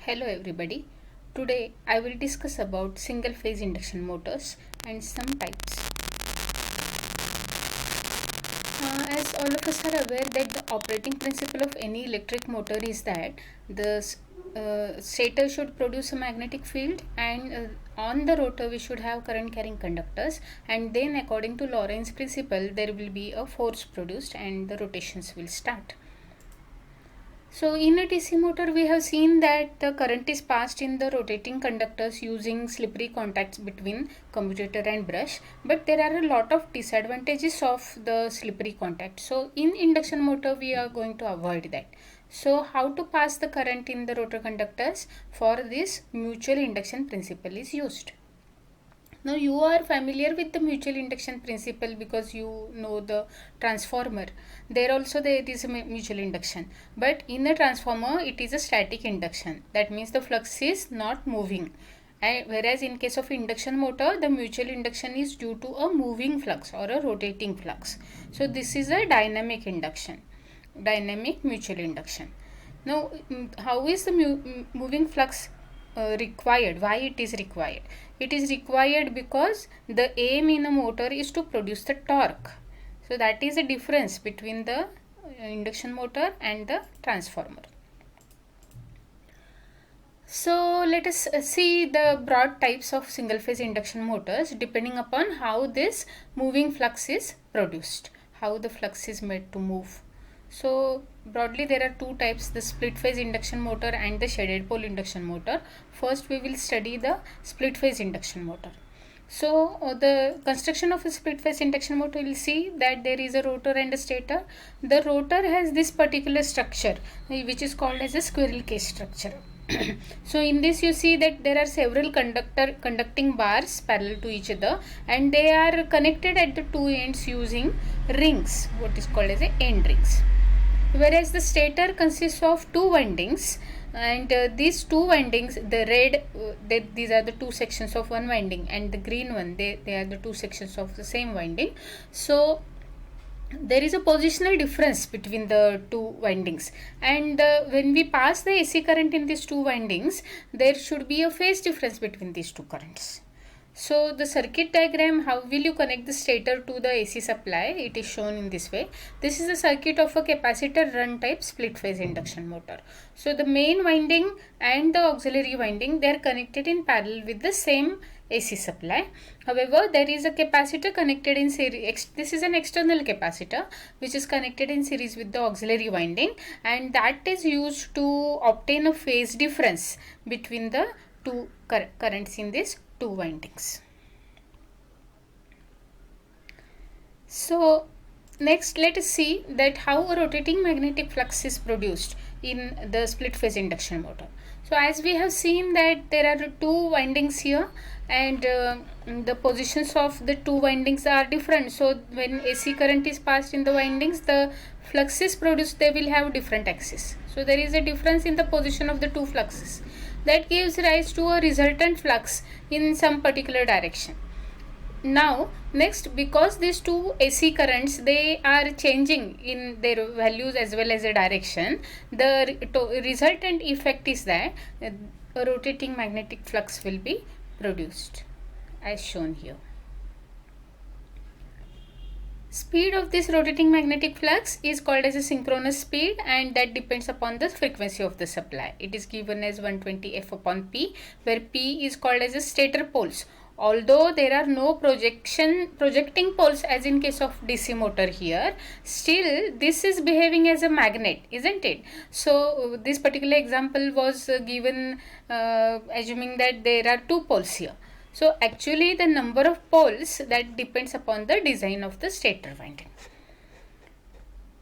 Hello everybody. Today I will discuss about single phase induction motors and some types. As all of us are aware that the operating principle of any electric motor is that the stator should produce a magnetic field and on the rotor we should have current carrying conductors, and then according to Lorentz principle there will be a force produced and the rotations will start. So in a DC motor we have seen that the current is passed in the rotating conductors using slippery contacts between commutator and brush, but there are a lot of disadvantages of the slippery contact. So in induction motor we are going to avoid that. So how to pass the current in the rotor conductors? For this, mutual induction principle is used. Now you are familiar with the mutual induction principle because you know the transformer. There also there is a mutual induction, but in the transformer it is a static induction. That means the flux is not moving. Whereas in case of induction motor, the mutual induction is due to a moving flux or a rotating flux. So this is a dynamic induction, dynamic mutual induction. Now how is the moving flux required? Why it is required? It is required because the aim in a motor is to produce the torque. So that is the difference between the induction motor and the transformer. So let us see the broad types of single phase induction motors depending upon how this moving flux is produced, how the flux is made to move. So broadly there are two types, the split phase induction motor and the shaded pole induction motor. First we will study the split phase induction motor. So the construction of a split phase induction motor, will see that there is a rotor and a stator. The rotor has this particular structure which is called as a squirrel cage structure. So in this you see that there are several conducting bars parallel to each other, and they are connected at the two ends using rings, what is called as a end rings. Whereas the stator consists of two windings, and these two windings, the red, these are the two sections of one winding, and the green one, they are the two sections of the same winding. So there is a positional difference between the two windings, and when we pass the AC current in these two windings, there should be a phase difference between these two currents. So the circuit diagram, how will you connect the stator to the AC supply? It is shown in this way. This is a circuit of a capacitor run type split phase induction motor. So the main winding and the auxiliary winding, they are connected in parallel with the same AC supply. However, there is a capacitor connected in series. This is an external capacitor which is connected in series with the auxiliary winding, and that is used to obtain a phase difference between the two currents in these two windings. So next let us see that how a rotating magnetic flux is produced in the split phase induction motor. So as we have seen that there are two windings here, and the positions of the two windings are different. So when AC current is passed in the windings, the flux is produced, they will have different axes. So there is a difference in the position of the two fluxes. That gives rise to a resultant flux in some particular direction. Now next, because these two AC currents, they are changing in their values as well as the direction, the resultant effect is that a rotating magnetic flux will be produced as shown here. Speed of this rotating magnetic flux is called as a synchronous speed, and that depends upon the frequency of the supply. It is given as 120 F upon P, where P is called as a stator poles. Although there are no projecting poles as in case of DC motor here, still this is behaving as a magnet, isn't it? So this particular example was given assuming that there are two poles here. So actually the number of poles, that depends upon the design of the stator winding.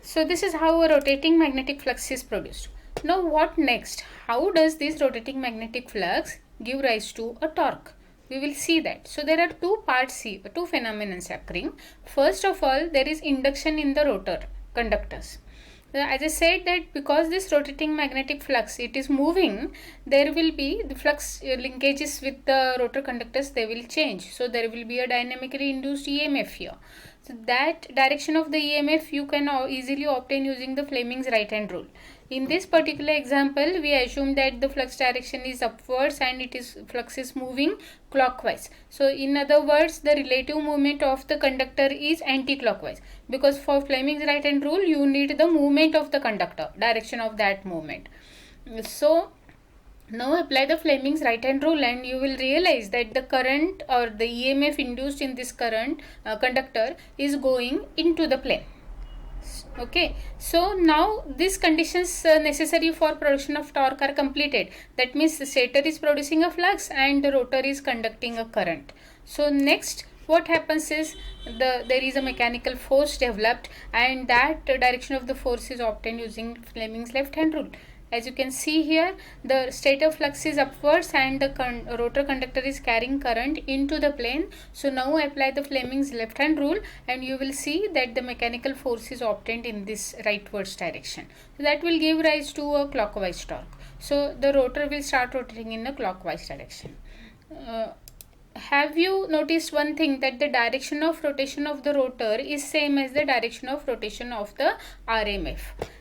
So this is how a rotating magnetic flux is produced. Now what next? How does this rotating magnetic flux give rise to a torque? We will see that. So there are two parts here, two phenomena occurring. First of all, there is induction in the rotor conductors. As I said that because this rotating magnetic flux, it is moving, there will be the flux linkages with the rotor conductors, they will change. So there will be a dynamically induced EMF here. So that direction of the EMF you can easily obtain using the Fleming's right hand rule. in this particular example we assume that the flux direction is upwards and flux is moving clockwise. So in other words, the relative movement of the conductor is anti-clockwise, because for Fleming's right hand rule you need the movement of the conductor, direction of that movement. So now apply the Fleming's right hand rule and you will realize that the current or the EMF induced in this current conductor is going into the plane. Okay, so now these conditions necessary for production of torque are completed. That means the stator is producing a flux and the rotor is conducting a current. So next what happens is there is a mechanical force developed, and that direction of the force is obtained using Fleming's left hand rule. As you can see here, the stator flux is upwards and the rotor conductor is carrying current into the plane. So now apply the Fleming's left hand rule and you will see that the mechanical force is obtained in this rightwards direction. So that will give rise to a clockwise torque. So the rotor will start rotating in a clockwise direction. Have you noticed one thing, that the direction of rotation of the rotor is same as the direction of rotation of the RMF.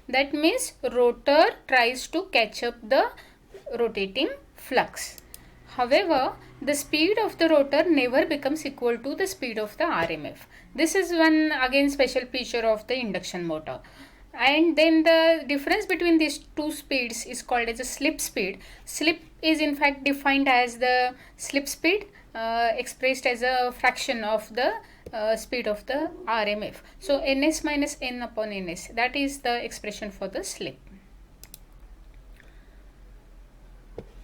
That means rotor tries to catch up the rotating flux. However, the speed of the rotor never becomes equal to the speed of the RMF. This is one again special feature of the induction motor. And then the difference between these two speeds is called as a slip speed. Slip is in fact defined as the slip speed expressed as a fraction of the speed of the RMF. So ns minus n upon ns, that is the expression for the slip.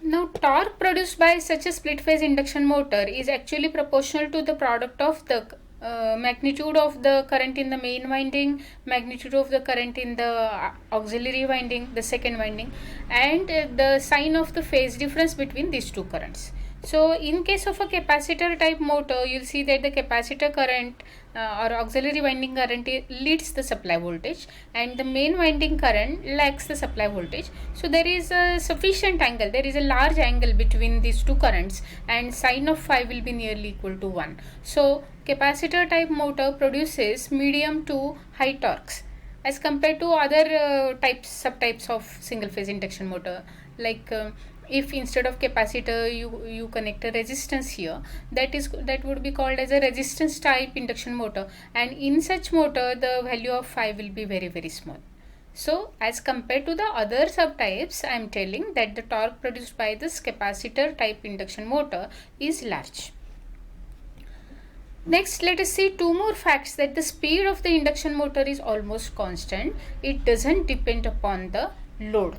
Now torque produced by such a split phase induction motor is actually proportional to the product of the magnitude of the current in the main winding, magnitude of the current in the auxiliary winding, the second winding, and the sign of the phase difference between these two currents. So in case of a capacitor type motor, you will see that the capacitor current or auxiliary winding current leads the supply voltage and the main winding current lags the supply voltage. So there is a sufficient angle, there is a large angle between these two currents, and sine of phi will be nearly equal to 1. So capacitor type motor produces medium to high torques as compared to other subtypes of single phase induction motor. Like if instead of capacitor you connect a resistance here, that would be called as a resistance type induction motor, and in such motor the value of phi will be very, very small. So as compared to the other subtypes, I am telling that the torque produced by this capacitor type induction motor is large. Next, let us see two more facts, that the speed of the induction motor is almost constant. It doesn't depend upon the load.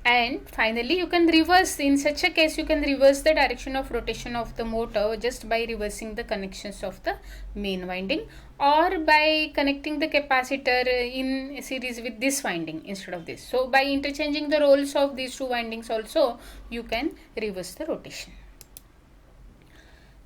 And finally, you can reverse, in such a case you can reverse the direction of rotation of the motor just by reversing the connections of the main winding, or by connecting the capacitor in series with this winding instead of this. So by interchanging the roles of these two windings also you can reverse the rotation.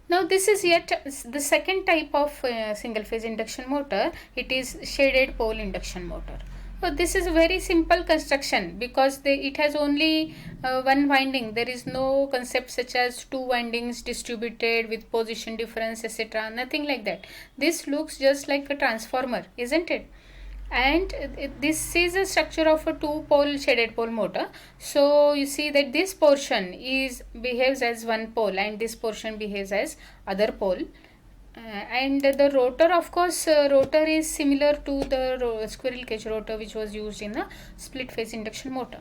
Now this is yet the second type of single phase induction motor. It is shaded pole induction motor. So this is a very simple construction because it has only one winding. There is no concept such as two windings distributed with position difference, etc. Nothing like that. This looks just like a transformer, isn't it? And this is a structure of a two-pole shaded pole motor. So you see that this portion behaves as one pole and this portion behaves as other pole. And the rotor, of course, rotor is similar to the squirrel cage rotor which was used in a split phase induction motor.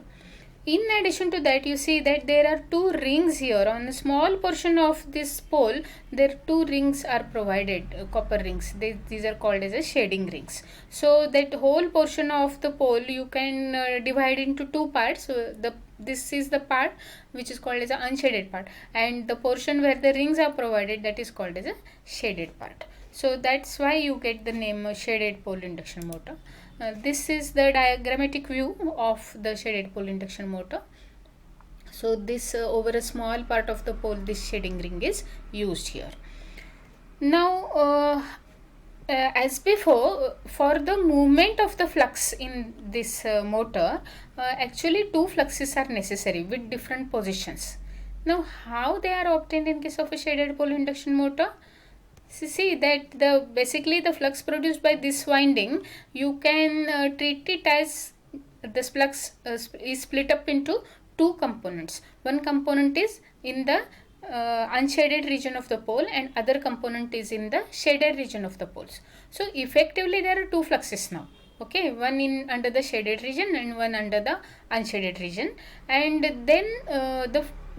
In addition to that, you see that there are two rings here. On a small portion of this pole, there two rings are provided, copper rings. These are called as a shading rings. So that whole portion of the pole you can divide into two parts. So this is the part which is called as an unshaded part, and the portion where the rings are provided, that is called as a shaded part. So that's why you get the name shaded pole induction motor. This is the diagrammatic view of the shaded pole induction motor. So this over a small part of the pole, this shading ring is used here. Now as before, for the movement of the flux in this motor, actually two fluxes are necessary with different positions. Now how they are obtained in case of a shaded pole induction motor? See that basically the flux produced by this winding, you can treat it as this flux is split up into two components. One component is in the unshaded region of the pole and other component is in the shaded region of the poles. So effectively there are two fluxes now. Okay, one in under the shaded region and one under the unshaded region, and then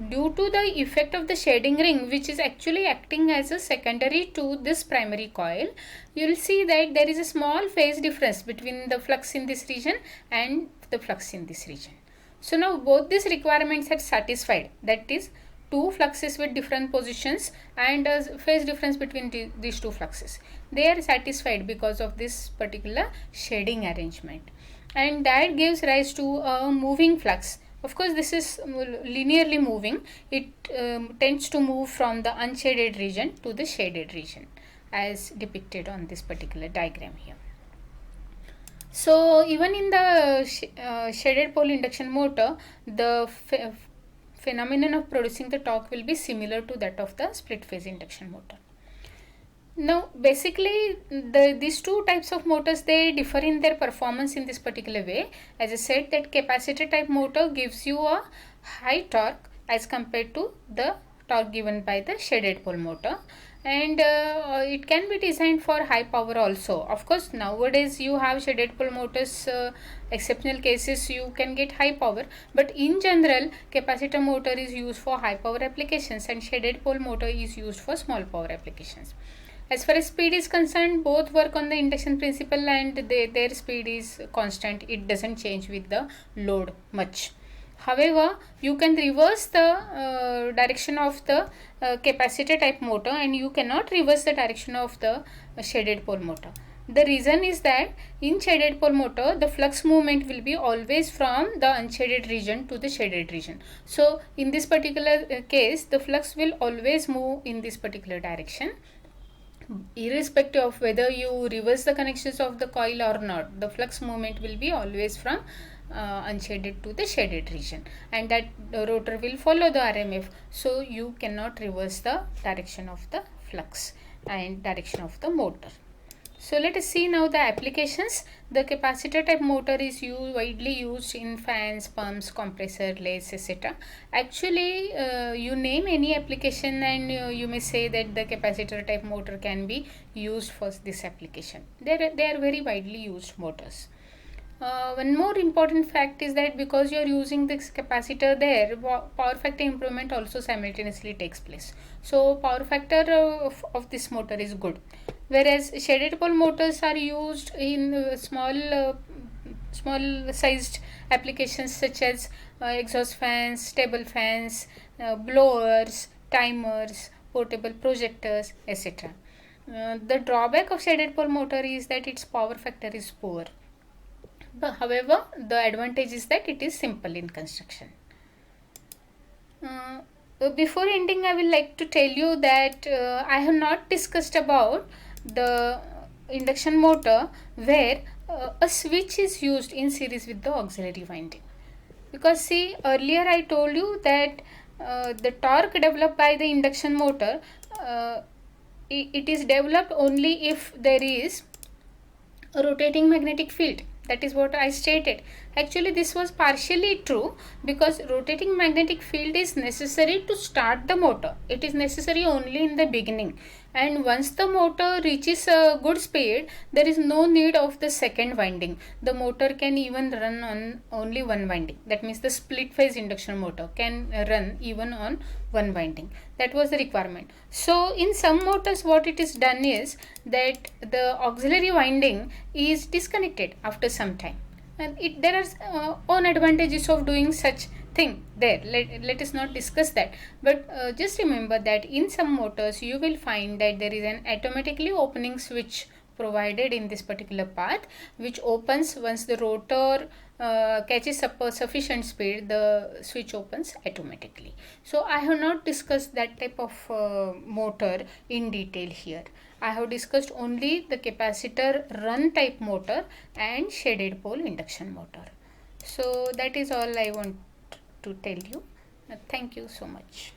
due to the effect of the shading ring, which is actually acting as a secondary to this primary coil, you will see that there is a small phase difference between the flux in this region and the flux in this region. So now both these requirements are satisfied, that is two fluxes with different positions and a phase difference between these two fluxes. They are satisfied because of this particular shading arrangement, and that gives rise to a moving flux. Of course, this is linearly moving. It tends to move from the unshaded region to the shaded region as depicted on this particular diagram here. So even in the shaded pole induction motor, the phenomenon of producing the torque will be similar to that of the split phase induction motor. Now basically these two types of motors, they differ in their performance in this particular way. As I said, that capacitor type motor gives you a high torque as compared to the torque given by the shaded pole motor, and it can be designed for high power also. Of course, nowadays you have shaded pole motors, exceptional cases you can get high power, but in general capacitor motor is used for high power applications and shaded pole motor is used for small power applications. As far as speed is concerned, both work on the induction principle and their speed is constant. It doesn't change with the load much. However, you can reverse the direction of the capacitor type motor and you cannot reverse the direction of the shaded pole motor. The reason is that in shaded pole motor, the flux movement will be always from the unshaded region to the shaded region. So in this particular case, the flux will always move in this particular direction, irrespective of whether you reverse the connections of the coil or not. The flux movement will be always from unshaded to the shaded region, and that rotor will follow the RMF, so you cannot reverse the direction of the flux and direction of the motor. So let us see now the applications. The capacitor type motor is widely used in fans, pumps, compressor, lathes, etc. Actually, you name any application and you may say that the capacitor type motor can be used for this application. They are very widely used motors. One more important fact is that because you are using this capacitor there, power factor improvement also simultaneously takes place. So power factor of this motor is good. Whereas shaded pole motors are used in small sized applications such as exhaust fans, table fans, blowers, timers, portable projectors, etc. The drawback of shaded pole motor is that its power factor is poor. But however, the advantage is that it is simple in construction. Before ending, I will like to tell you that I have not discussed about the induction motor where a switch is used in series with the auxiliary winding. Because see, earlier I told you that the torque developed by the induction motor, it is developed only if there is a rotating magnetic field. That is what I stated. Actually, this was partially true because rotating magnetic field is necessary to start the motor. It is necessary only in the beginning, and once the motor reaches a good speed, there is no need of the second winding. The motor can even run on only one winding. That means the split phase induction motor can run even on one winding. That was the requirement. So in some motors, what it is done is that the auxiliary winding is disconnected after some time, and there are own advantages of doing such thing there. Let us not discuss that, but just remember that in some motors you will find that there is an automatically opening switch provided in this particular path, which opens once the rotor catches up a sufficient speed. The switch opens automatically. So I have not discussed that type of motor in detail here. I have discussed only the capacitor run type motor and shaded pole induction motor. So that is all I want to tell you. Thank you so much.